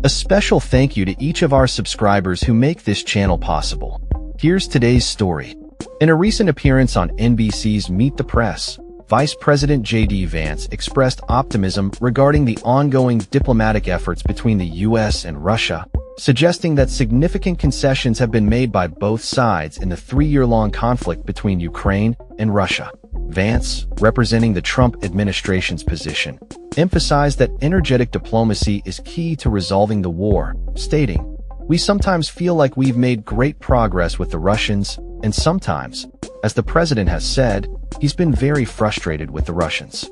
A special thank you to each of our subscribers who make this channel possible. Here's today's story. In a recent appearance on NBC's Meet the Press, Vice President JD Vance expressed optimism regarding the ongoing diplomatic efforts between the U.S. and Russia, suggesting that significant concessions have been made by both sides in the three-year-long conflict between Ukraine and Russia. Vance, representing the Trump administration's position, emphasized that energetic diplomacy is key to resolving the war, stating, "We sometimes feel like we've made great progress with the Russians, and sometimes, as the president has said, he's been very frustrated with the Russians."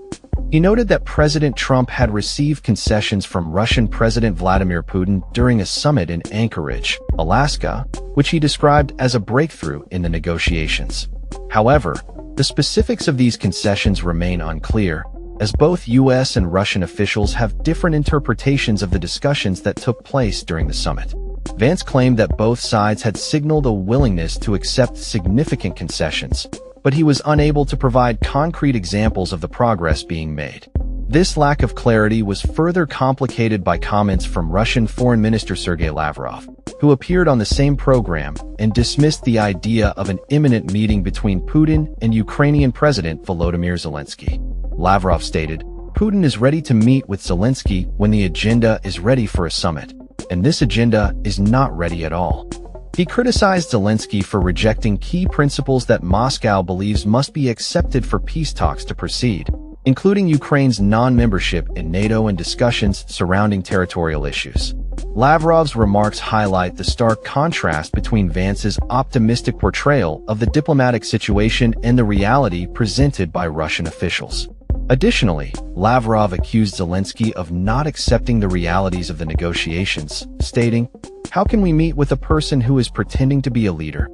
He noted that President Trump had received concessions from Russian President Vladimir Putin during a summit in Anchorage, Alaska, which he described as a breakthrough in the negotiations. However, the specifics of these concessions remain unclear, as both U.S. and Russian officials have different interpretations of the discussions that took place during the summit. Vance claimed that both sides had signaled a willingness to accept significant concessions, but he was unable to provide concrete examples of the progress being made. This lack of clarity was further complicated by comments from Russian Foreign Minister Sergei Lavrov, who appeared on the same program and dismissed the idea of an imminent meeting between Putin and Ukrainian President Volodymyr Zelensky. Lavrov stated, "Putin is ready to meet with Zelensky when the agenda is ready for a summit, and this agenda is not ready at all." He criticized Zelensky for rejecting key principles that Moscow believes must be accepted for peace talks to proceed, including Ukraine's non-membership in NATO and discussions surrounding territorial issues. Lavrov's remarks highlight the stark contrast between Vance's optimistic portrayal of the diplomatic situation and the reality presented by Russian officials. Additionally, Lavrov accused Zelensky of not accepting the realities of the negotiations, stating, "How can we meet with a person who is pretending to be a leader?"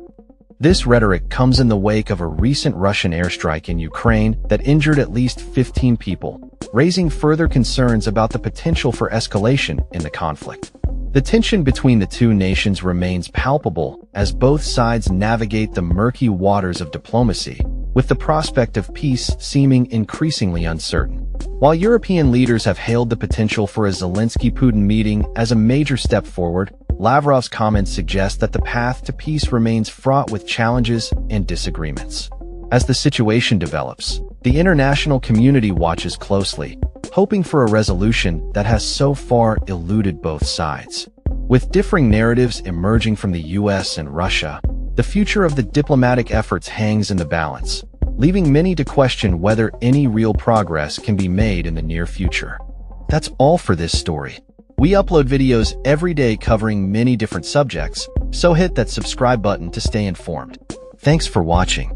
This rhetoric comes in the wake of a recent Russian airstrike in Ukraine that injured at least 15 people, raising further concerns about the potential for escalation in the conflict. The tension between the two nations remains palpable as both sides navigate the murky waters of diplomacy, with the prospect of peace seeming increasingly uncertain. While European leaders have hailed the potential for a Zelensky-Putin meeting as a major step forward, Lavrov's comments suggest that the path to peace remains fraught with challenges and disagreements. As the situation develops, the international community watches closely, hoping for a resolution that has so far eluded both sides. With differing narratives emerging from the U.S. and Russia, the future of the diplomatic efforts hangs in the balance, leaving many to question whether any real progress can be made in the near future. That's all for this story. We upload videos every day covering many different subjects, so hit that subscribe button to stay informed. Thanks for watching.